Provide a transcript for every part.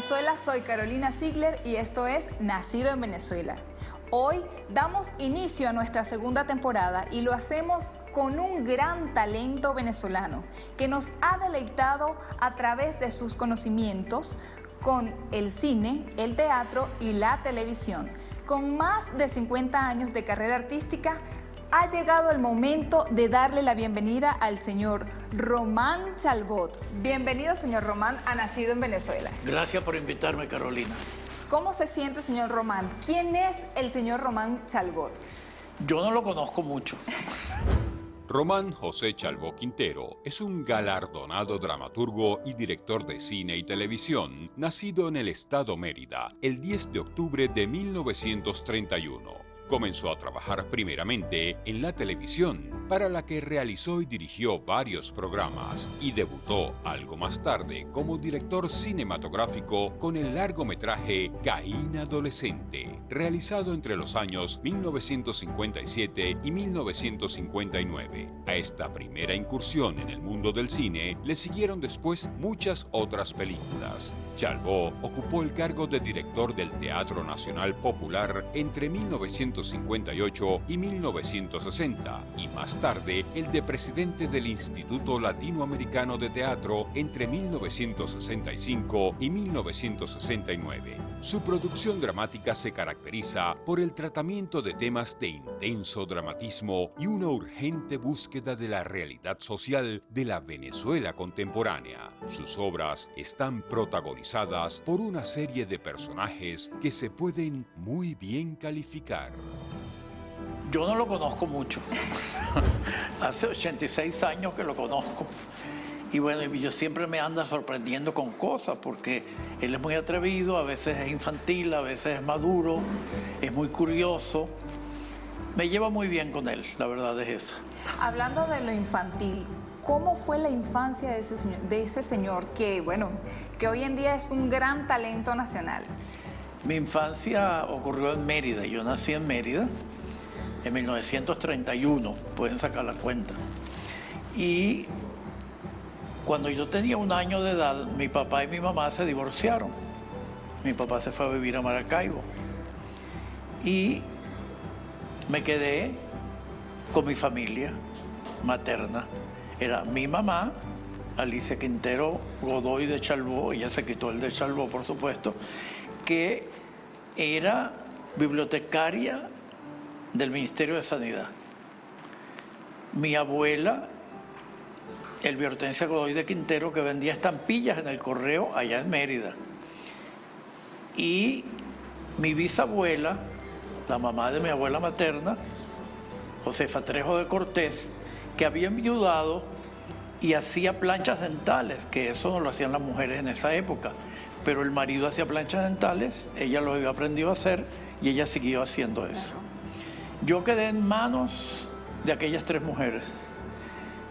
Venezuela, soy Carolina Ziegler y esto es Nacido en Venezuela. Hoy damos inicio a nuestra segunda temporada y lo hacemos con un gran talento venezolano que nos ha deleitado a través de sus conocimientos con el cine, el teatro y la televisión. Con más de 50 años de carrera artística, ha llegado el momento de darle la bienvenida al señor Román Chalbaud. Bienvenido, señor Román, a Nacido en Venezuela. Gracias por invitarme, Carolina. ¿Cómo se siente, señor Román? ¿Quién es el señor Román Chalbaud? Yo no lo conozco mucho. Román José Chalbaud Quintero es un galardonado dramaturgo y director de cine y televisión, nacido en el estado Mérida el 10 de octubre de 1931. Comenzó a trabajar primeramente en la televisión, para la que realizó y dirigió varios programas, y debutó algo más tarde como director cinematográfico con el largometraje Caín Adolescente, realizado entre los años 1957 y 1959. A esta primera incursión en el mundo del cine le siguieron después muchas otras películas. Chalbaud ocupó el cargo de director del Teatro Nacional Popular entre 1958 y 1960 y más tarde el de presidente del Instituto Latinoamericano de Teatro entre 1965 y 1969. Su producción dramática se caracteriza por el tratamiento de temas de intenso dramatismo y una urgente búsqueda de la realidad social de la Venezuela contemporánea. Sus obras están protagonizadas por una serie de personajes que se pueden muy bien calificar. Yo no lo conozco mucho. Hace 86 años que lo conozco. Y bueno, yo siempre me anda sorprendiendo con cosas, porque él es muy atrevido, a veces es infantil, a veces es maduro, es muy curioso. Me lleva muy bien con él, la verdad es esa. Hablando de lo infantil, ¿cómo fue la infancia de ese señor que, bueno, que hoy en día es un gran talento nacional? Mi infancia ocurrió en Mérida. Yo nací en Mérida en 1931, pueden sacar la cuenta. Y cuando yo tenía 1 año de edad, mi papá y mi mamá se divorciaron. Mi papá se fue a vivir a Maracaibo. Y me quedé con mi familia materna. Era mi mamá, Alicia Quintero Godoy de Chalbaud, ella se quitó el de Chalbaud, por supuesto, que era bibliotecaria del Ministerio de Sanidad. Mi abuela, Elvia Hortensia Godoy de Quintero, que vendía estampillas en el correo allá en Mérida. Y mi bisabuela, la mamá de mi abuela materna, Josefa Trejo de Cortés, que había enviudado y hacía planchas dentales, que eso no lo hacían las mujeres en esa época, pero el marido hacía planchas dentales, ella lo había aprendido a hacer y ella siguió haciendo eso. Yo quedé en manos de aquellas 3 mujeres.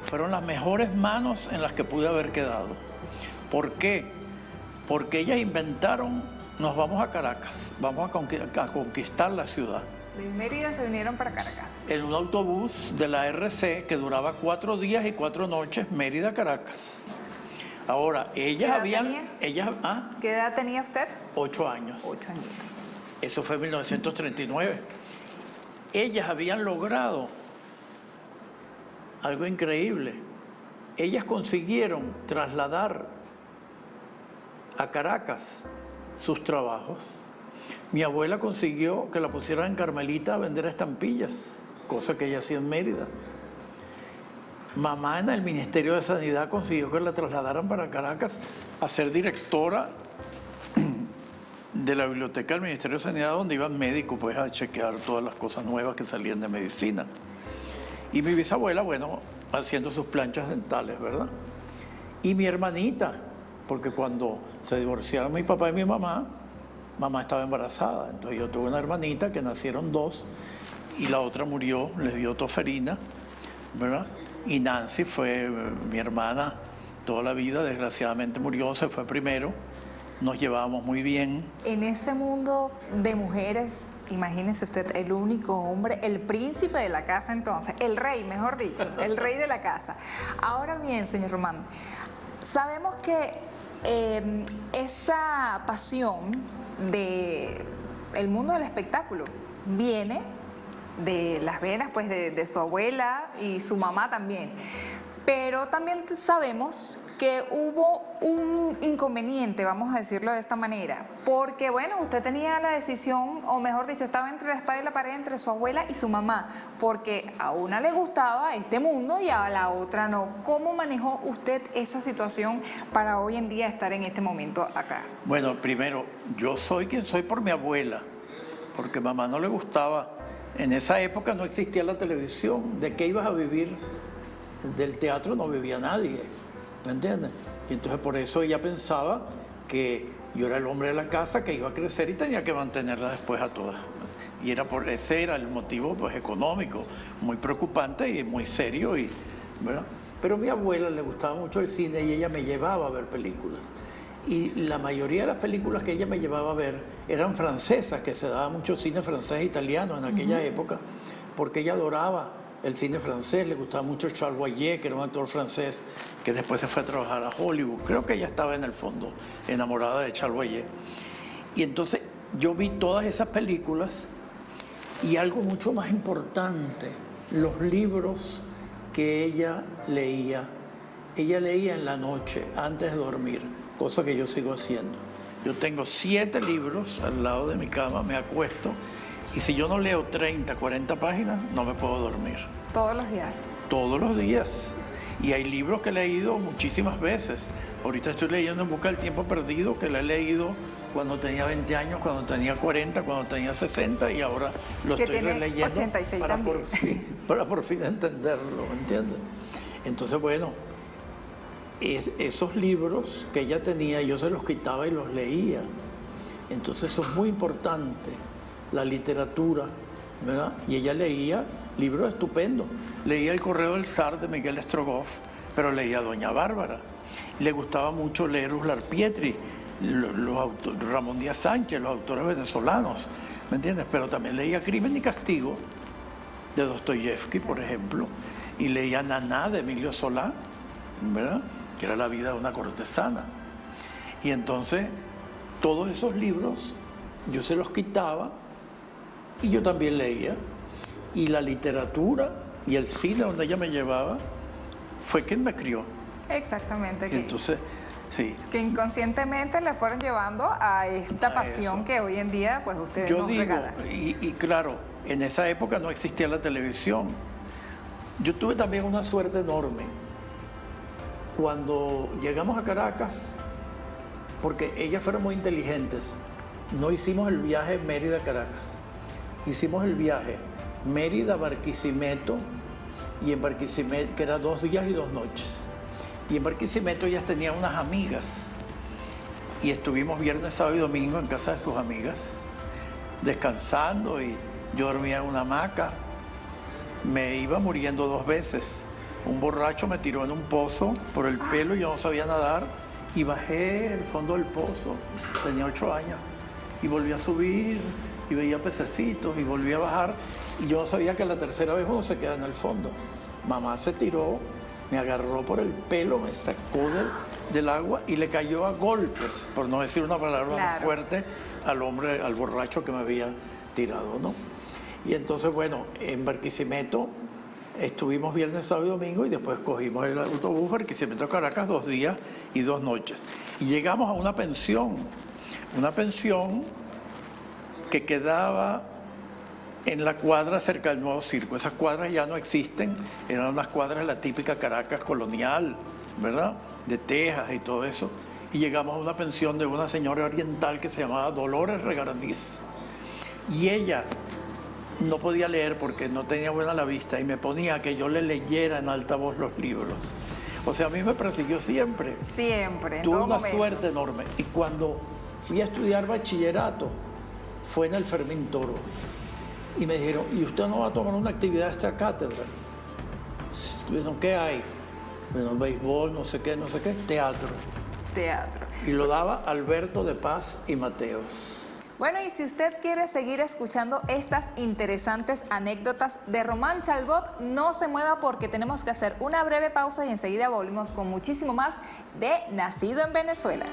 Fueron las mejores manos en las que pude haber quedado. ¿Por qué? Porque ellas inventaron, nos vamos a Caracas, vamos a conquistar la ciudad. De Mérida se vinieron para Caracas. En un autobús de la RC que duraba 4 días y 4 noches, Mérida-Caracas. Ahora, ellas habían... ¿Qué edad tenía usted? 8 años. 8 añitos. Eso fue en 1939. Ellas habían logrado algo increíble. Ellas consiguieron trasladar a Caracas sus trabajos. Mi abuela consiguió que la pusieran en Carmelita a vender estampillas, cosa que ella hacía en Mérida. Mamá en el Ministerio de Sanidad consiguió que la trasladaran para Caracas a ser directora de la biblioteca del Ministerio de Sanidad, donde iban médicos pues, a chequear todas las cosas nuevas que salían de medicina. Y mi bisabuela, bueno, haciendo sus planchas dentales, ¿verdad? Y mi hermanita, porque cuando se divorciaron mi papá y mi mamá, mamá estaba embarazada, entonces yo tuve una hermanita que nacieron 2 y la otra murió, les dio toferina, ¿verdad? Y Nancy fue mi hermana toda la vida, desgraciadamente murió, se fue primero, nos llevábamos muy bien. En ese mundo de mujeres, imagínese usted, el único hombre, el príncipe de la casa entonces, el rey, mejor dicho, el rey de la casa. Ahora bien, señor Román, sabemos que esa pasión de el mundo del espectáculo viene de las venas pues de su abuela y su mamá también. Pero también sabemos que hubo un inconveniente, vamos a decirlo de esta manera, porque bueno, usted tenía la decisión, o mejor dicho, estaba entre la espada y la pared entre su abuela y su mamá, porque a una le gustaba este mundo y a la otra no. ¿Cómo manejó usted esa situación para hoy en día estar en este momento acá? Bueno, primero, yo soy quien soy por mi abuela, porque mamá no le gustaba. En esa época no existía la televisión. ¿De qué ibas a vivir? Del teatro no vivía nadie, ¿me entiendes? Y entonces por eso ella pensaba que yo era el hombre de la casa, que iba a crecer y tenía que mantenerla después a todas. Y ese era el motivo pues económico, muy preocupante y muy serio, ¿verdad? Pero a mi abuela le gustaba mucho el cine y ella me llevaba a ver películas. Y la mayoría de las películas que ella me llevaba a ver eran francesas, que se daba mucho cine francés e italiano en aquella época, porque ella adoraba el cine francés, le gustaba mucho Charles Boyer, que era un actor francés que después se fue a trabajar a Hollywood. Creo que ella estaba en el fondo enamorada de Charles Boyer. Y entonces yo vi todas esas películas y algo mucho más importante, los libros que ella leía. Ella leía en la noche, antes de dormir, cosa que yo sigo haciendo. Yo tengo 7 libros al lado de mi cama, me acuesto, y si yo no leo 30, 40 páginas, no me puedo dormir. ¿Todos los días? Todos los días. Y hay libros que he leído muchísimas veces. Ahorita estoy leyendo En busca del tiempo perdido, que lo he leído cuando tenía 20 años, cuando tenía 40, cuando tenía 60, y ahora lo estoy releyendo 86 para por fin entenderlo, ¿me entiendes? Entonces, bueno, esos libros que ella tenía, yo se los quitaba y los leía. Entonces eso es muy importante, la literatura, ¿verdad? Y ella leía libros estupendos. Leía El correo del zar de Miguel Strogoff, pero leía a Doña Bárbara. Le gustaba mucho leer Uslar Pietri, Ramón Díaz Sánchez, los autores venezolanos, ¿me entiendes? Pero también leía Crimen y Castigo de Dostoyevsky, por ejemplo, y leía Naná de Emilio Solá, ¿verdad? Que era la vida de una cortesana. Y entonces todos esos libros yo se los quitaba y yo también leía. Y la literatura y el cine donde ella me llevaba fue quien me crió. Exactamente. Entonces, sí. Que inconscientemente le fueron llevando a esta pasión que hoy en día pues ustedes nos regalan. Y claro, en esa época no existía la televisión. Yo tuve también una suerte enorme. Cuando llegamos a Caracas, porque ellas fueron muy inteligentes, no hicimos el viaje Mérida-Caracas. Hicimos el viaje Mérida-Barquisimeto, y en Barquisimeto, que era 2 días y 2 noches. Y en Barquisimeto ellas tenían unas amigas. Y estuvimos viernes, sábado y domingo en casa de sus amigas, descansando, y yo dormía en una hamaca. Me iba muriendo 2 veces. Un borracho me tiró en un pozo por el pelo y yo no sabía nadar. Y bajé el fondo del pozo, tenía 8 años. Y volví a subir y veía pececitos y volví a bajar. Y yo no sabía que la tercera vez uno se queda en el fondo. Mamá se tiró, me agarró por el pelo, me sacó del agua y le cayó a golpes, por no decir una palabra más fuerte, al hombre, al borracho que me había tirado, ¿no? Y entonces, bueno, en Barquisimeto estuvimos viernes, sábado y domingo, y después cogimos el autobús Barquisimeto a Caracas 2 días y 2 noches. Y llegamos a una pensión que quedaba en la cuadra cerca del Nuevo Circo. Esas cuadras ya no existen, eran unas cuadras de la típica Caracas colonial, ¿verdad? De tejas y todo eso. Y llegamos a una pensión de una señora oriental que se llamaba Dolores Regardiz. Y ella no podía leer porque no tenía buena la vista y me ponía que yo le leyera en alta voz los libros. O sea, a mí me persiguió siempre. Siempre, en Tuve todo una momento. suerte enorme. Y cuando fui a estudiar bachillerato, fue en el Fermín Toro. Y me dijeron, ¿y usted no va a tomar una actividad de esta cátedra? Bueno, ¿qué hay? Bueno, béisbol, no sé qué, teatro. Teatro. Y lo daba Alberto de Paz y Mateos. Bueno, y si usted quiere seguir escuchando estas interesantes anécdotas de Román Chalbaut, no se mueva porque tenemos que hacer una breve pausa y enseguida volvemos con muchísimo más de Nacido en Venezuela.